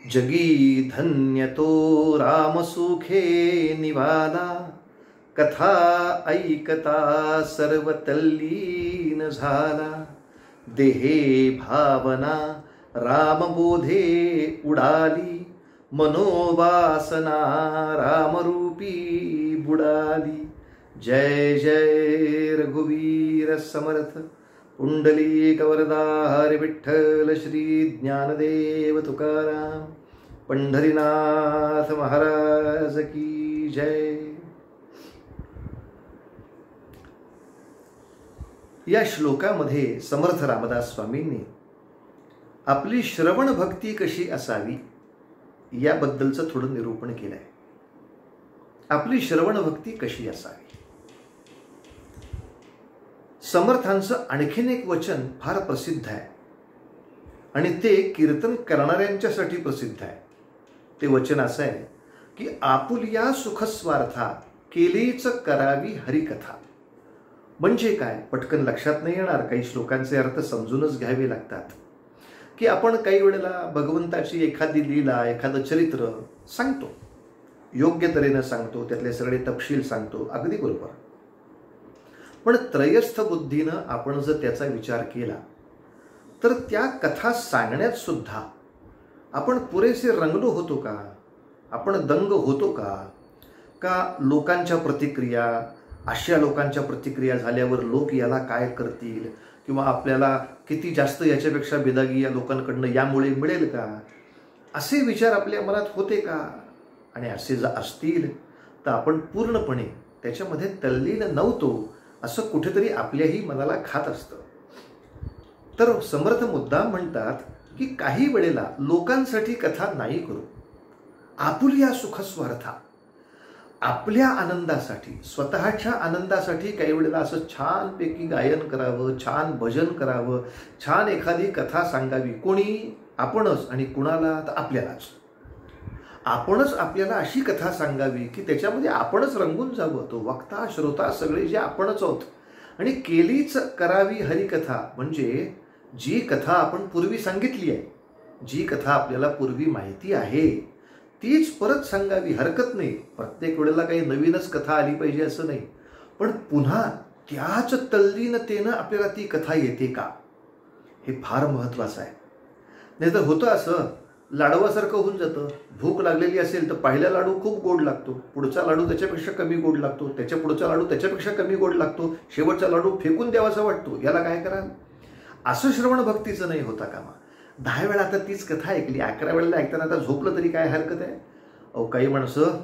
जगी धन्य तो राम सुखे निवाला, कथा ऐकता सर्व तल्लीन झाला. देहे भावना रामबोधे उडाली, मनोवासना रामरूपी बुडाली. जय जय रघुवीर समर्थ, पुंडलीक वरदा हरी विठ्ठल श्री ज्ञानदेव तुकाराम. पंढरीनाथ महाराज की जय. या श्लोकामध्ये समर्थ रामदास स्वामींनी आपली श्रवण भक्ती कशी असावी याबद्दलचं थोडं निरूपण केलंय. आपली श्रवण भक्ती कशी असावी. समर्थांचं आणखीन एक वचन फार प्रसिद्ध आहे आणि ते कीर्तन करणाऱ्यांच्यासाठी प्रसिद्ध आहे. ते वचन असं आहे की आपुलिया सुखस्वार्था केलीच करावी हरिकथा. म्हणजे काय, पटकन लक्षात नाही येणार. काही श्लोकांचे अर्थ समजूनच घ्यावे लागतात. की आपण काही वेळेला भगवंताची एखादी लीला, एखादं चरित्र सांगतो, योग्य तऱ्हेनं सांगतो, त्यातले सगळे तपशील सांगतो, अगदी बरोबर. पण त्रयस्थ बुद्धीनं आपण जर त्याचा विचार केला तर त्या कथा सांगण्यात सुद्धा आपण पुरेसे रंगलो होतो का, आपण दंग होतो का, का लोकांच्या प्रतिक्रिया, अशा लोकांच्या प्रतिक्रिया झाल्यावर लोक याला काय करतील, किंवा आपल्याला किती जास्त याच्यापेक्षा बेदागी या लोकांकडनं यामुळे मिळेल का, असे विचार आपल्या मनात होते का. आणि असे जर असतील तर आपण पूर्णपणे त्याच्यामध्ये तल्लीन नव्हतो असं कुठेतरी आपल्याही मनाला खात असतं. तर समर्थ मुद्दाम म्हणतात की काही वेळेला लोकांसाठी कथा नाही करू, आपुलिया सुखस्वार्था, आपल्या आनंदासाठी, स्वतःच्या आनंदासाठी काही वेळेला असं छानपैकी गायन करावं, छान भजन करावं, छान एखादी कथा सांगावी. कोणी, आपणच. आणि कुणाला, तर आपल्यालाच. आपणच आपल्याला अशी कथा सांगावी की त्याच्यामध्ये आपणच रंगून जावं. तो वक्ता श्रोता सगळे जे आपणच आहोत. आणि केलीच करावी हरिकथा, म्हणजे जी कथा आपण पूर्वी सांगितली आहे, जी कथा आपल्याला पूर्वी माहिती आहे तीच परत सांगावी. हरकत नाही. प्रत्येक वेळेला काही नवीनच कथा आली पाहिजे असं नाही. पण पुन्हा त्याच तल्लीनतेनं आपल्याला ती कथा येते का, हे फार महत्वाचं आहे. नाही तर होतं असं, लाडवासारखं होऊन जातं. भूक लागलेली असेल तर पहिला लाडू खूप गोड लागतो, पुढचा लाडू त्याच्यापेक्षा कमी गोड लागतो, त्याच्या पुढचा लाडू त्याच्यापेक्षा कमी गोड लागतो, शेवटचा लाडू फेकून द्यावासा वाटतो. याला काय करा. असं श्रवण भक्तीचं नाही होता कामा. 10 वेळा आता तीच कथा ऐकली, 11 वेळेला ऐकताना आता झोपलं तरी काय हरकत आहे. अहो, काही माणसं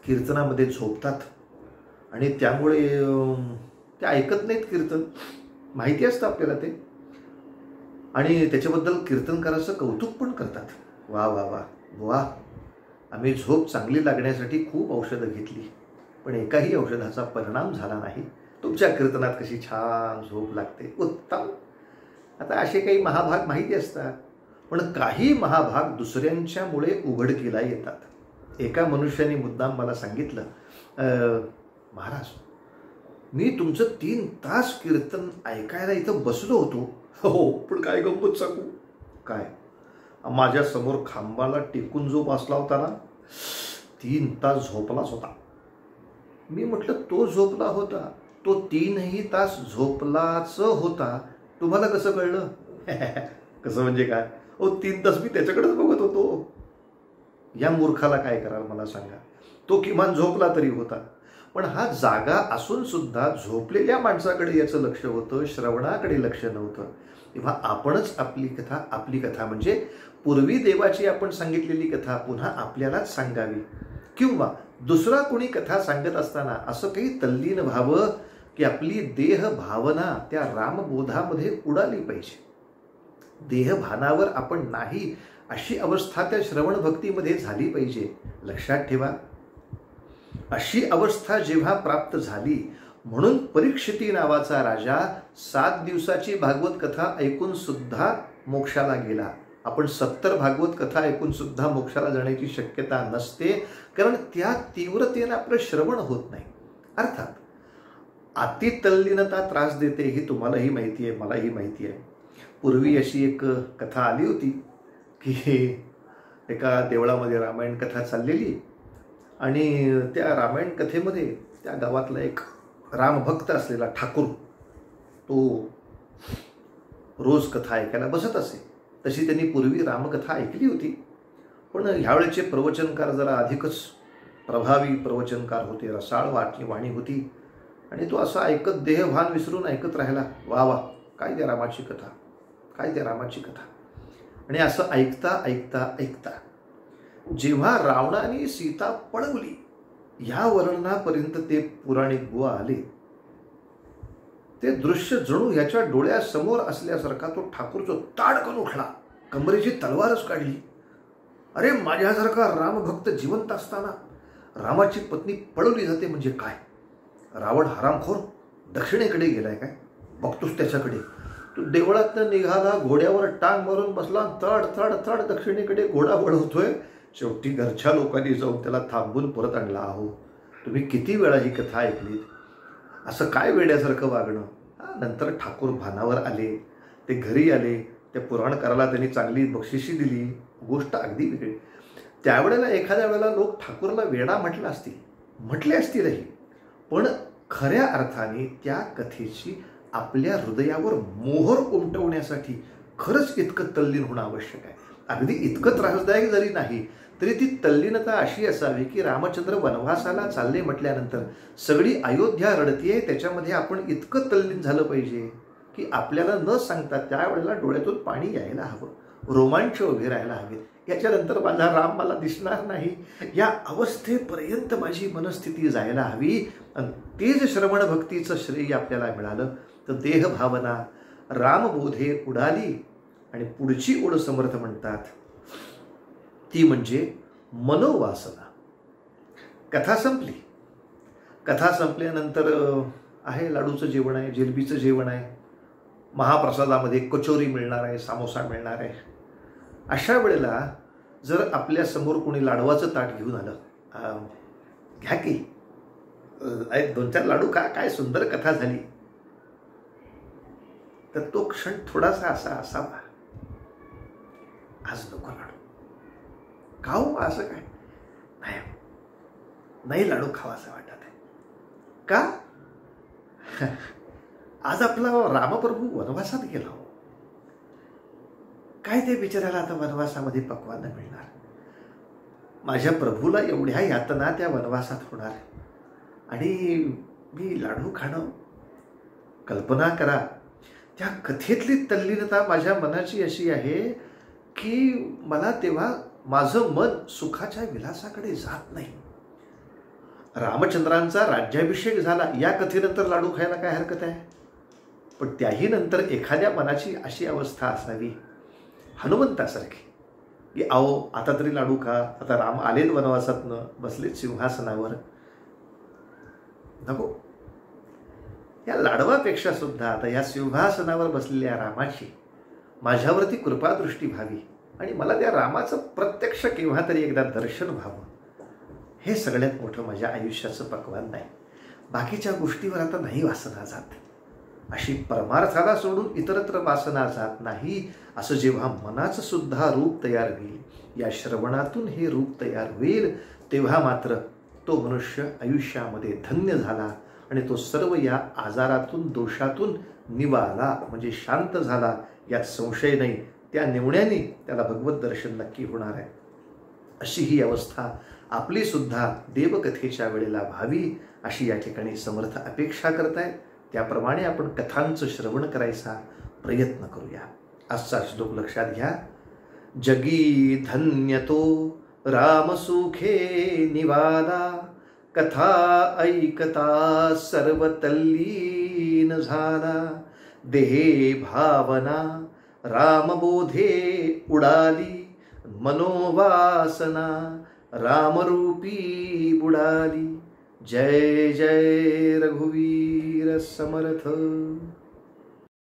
कीर्तनामध्ये झोपतात आणि त्यामुळे ते ऐकत नाहीत कीर्तन. माहिती असतं आपल्याला ते, आणि त्याच्याबद्दल कीर्तनकाराचं कौतुक पण करतात. वा वा वा वा, आम्ही झोप चांगली लागण्यासाठी खूप औषधं घेतली पण एकाही औषधाचा परिणाम झाला नाही. तुमच्या कीर्तनात कशी छान झोप लागते, उत्तम. आता असे काही महाभाग माहिती असतात, पण काही महाभाग दुसऱ्यांच्यामुळे उघडकीला येतात. एका मनुष्याने मुद्दाम मला सांगितलं, महाराज मी तुमचं 3 तास कीर्तन ऐकायला इथं बसलो होतो. हो, पण काय गंमत सांगू. काय, माझ्या समोर खांबाला टेकून जो बसला होता ना, 3 तास झोपलाच होता. मी म्हटलं तो झोपला होता, तो 3ही तास झोपलाच होता, तुम्हाला कसं कळलं. कसं म्हणजे काय. 3 तास मी त्याच्याकडेच बघत होतो. या मूर्खाला काय कराल मला सांगा. तो किमान झोपला तरी होता. पण हा जागा असून सुद्धा झोपलेल्या माणसाकडे याचं लक्ष होतं, श्रवणाकडे लक्ष नव्हतं. तेव्हा आपणच आपली कथा म्हणजे पूर्वी देवाची आपण सांगितलेली कथा पुन्हा आपल्यालाच सांगावी, किंवा दुसरा कोणी कथा सांगत असताना असं काही तल्लीन व्हावं की आपली देह भावना त्या रामबोधामध्ये उडाली पाहिजे. देहभानावर आपण नाही अशी अवस्था त्या श्रवण भक्तीमध्ये झाली पाहिजे. लक्षात ठेवा, अशी अवस्था जेव्हा प्राप्त झाली म्हणून परीक्षिती नावाचा राजा 7 दिवसाची भागवत कथा ऐकून सुद्धा मोक्षाला गेला. आपण 70 भागवत कथा ऐकून सुद्धा मोक्षाला जाण्याची शक्यता नसते, कारण त्या तीव्रतेने आपलं श्रवण होत नाही. अर्थात अतितल्लीनता त्रास देते, ही तुम्हालाही माहिती आहे, मलाही माहिती आहे. पूर्वी अशी एक कथा आली होती की एका देवळामध्ये रामायण कथा चाललेली आणि त्या रामायण कथेमध्ये त्या गावातला एक रामभक्त असलेला ठाकूर तो रोज कथा ऐकायला बसत असे. तशी त्यांनी पूर्वी रामकथा ऐकली होती, पण ह्यावेळेचे प्रवचनकार जरा अधिकच प्रभावी प्रवचनकार होते. रसाळ वाणी होती आणि तो असा ऐकत देहभान विसरून ऐकत राहिला. वा वा, काय त्या रामाची कथा, काय त्या रामाची कथा. आणि असं ऐकता ऐकता ऐकता जेव्हा रावणाने सीता पळवली ह्या वर्णनापर्यंत ते पुराणिक बुवा आले, ते दृश्य जणू ह्याच्या डोळ्यासमोर असल्यासारखा तो ठाकूर जो ताडकन उठला, कंबरेची तलवारच काढली. अरे, माझ्यासारखा रामभक्त जिवंत असताना रामाची पत्नी पळवली जाते म्हणजे काय? रावण हरामखोर दक्षिणेकडे गेलाय काय? बघतोस त्याच्याकडे. तो देवळातनं निघाला, घोड्यावर टांग मारून बसला, तड तड तड दक्षिणेकडे घोडा वळवतोय. शेवटी घरच्या लोकांनी जाऊन त्याला थांबून परत आणला. अहो, तुम्ही किती वेळा ही कथा ऐकलीत, असं काय वेड्यासारखं वागणं. नंतर ठाकूर भानावर आले, ते घरी आले, त्या पुराणकाराला त्यांनी चांगली बक्षिशी दिली. गोष्ट अगदी वेगळी. त्यावेळेला एखाद्या वेळेला लोक ठाकूरला वेडा म्हटले असतीलही, पण खऱ्या अर्थाने त्या कथेची आपल्या हृदयावर मोहर उमटवण्यासाठी खरंच इतकं तल्लीन होणं आवश्यक आहे. अगदी इतकं त्रासदायक जरी नाही तरी ती तल्लीनता अशी असावी की रामचंद्र वनवासाला चालले म्हटल्यानंतर सगळी अयोध्या रडतीये, त्याच्यामध्ये आपण इतकं तल्लीन झालं पाहिजे की आपल्याला न सांगता त्यावेळेला डोळ्यातून पाणी यायला हवं, रोमांच उभे राहायला हवे. याच्यानंतर माझा राम मला दिसणार नाही, या अवस्थेपर्यंत माझी मनस्थिती जायला हवी. आणि तेच श्रवण भक्तीचं श्रेय आपल्याला मिळालं तर देहभावना रामबोधे उडाली. आणि पुढची ओढ समर्थ म्हणतात ती म्हणजे मनोवासना. कथा संपली. कथा संपल्यानंतर आहे लाडूचं जेवण आहे, जिलबीचं जेवण आहे, महाप्रसादामध्ये कचोरी मिळणार आहे, सामोसा मिळणार आहे. अशा वेळेला जर आपल्या समोर कोणी लाडवाचं ताट घेऊन आलं, घ्या की, एक 2-4 लाडू का, काय सुंदर कथा झाली, तर तो क्षण थोडासा असा असावा, आज नको लाडू. का हो, असं काय? नाही लाडू खावासा वाटत आहे. का? आज आपला रामप्रभू वनवासात गेला हो. काय ते बिचाराला आता वनवासामध्ये पक्वान मिळणार? माझ्या प्रभूला एवढ्या यातना त्या वनवासात होणार आणि मी लाडू खाणं? कल्पना करा. त्या कथेतली तल्लीनता माझ्या मनाची अशी आहे की मला तेव्हा माझं मन सुखाच्या विलासाकडे जात नाही. रामचंद्रांचा राज्याभिषेक झाला, या कथेनंतर लाडू खायला काय हरकत आहे? पण त्याही नंतर एखाद्या मनाची अशी अवस्था असावी हनुमंतासारखी की आओ आता तरी लाडू खा, आता राम आलेत वनवासातनं, बसलेत सिंहासनावर. नको. या लाडवापेक्षा सुद्धा आता या सिंहासनावर बसलेल्या रामाची माझ्यावरती कृपादृष्टी व्हावी आणि मला त्या रामाचं प्रत्यक्ष केव्हा तरी एकदा दर्शन व्हावं, हे सगळ्यात मोठं माझ्या आयुष्याचं पक्वान नाही. बाकीच्या गोष्टीवर आता नाही वासना जात. अशी परमार्थाला सोडून इतरत्र वासना जात नाही. असं जेव्हा मनाचं सुद्धा रूप तयार होईल, या श्रवणातून हे रूप तयार होईल, तेव्हा मात्र तो मनुष्य आयुष्यामध्ये धन्य झाला आणि तो सर्व या आजारातून दोषातून निवाला, म्हणजे शांत झाला, यात संशय नाही. त्या निवण्याने त्याला भगवत दर्शन नक्की होणार आहे. अशी ही अवस्था आपली सुद्धा देवकथेच्या वेळेला व्हावी, अशी या ठिकाणी समर्थ अपेक्षा करतायत. त्याप्रमाणे आपण कथांचं श्रवण करायचा प्रयत्न करूया. आजचा श्लोक लक्षात घ्या. जगी धन्य तो रामसुखे निवाला, कथा ऐकता सर्व तल्लीन झाला. देहे भावना रामबोधे उडाली, मनोवासना रामरूपी बुडाली. जय जय रघुवीर समर्थ.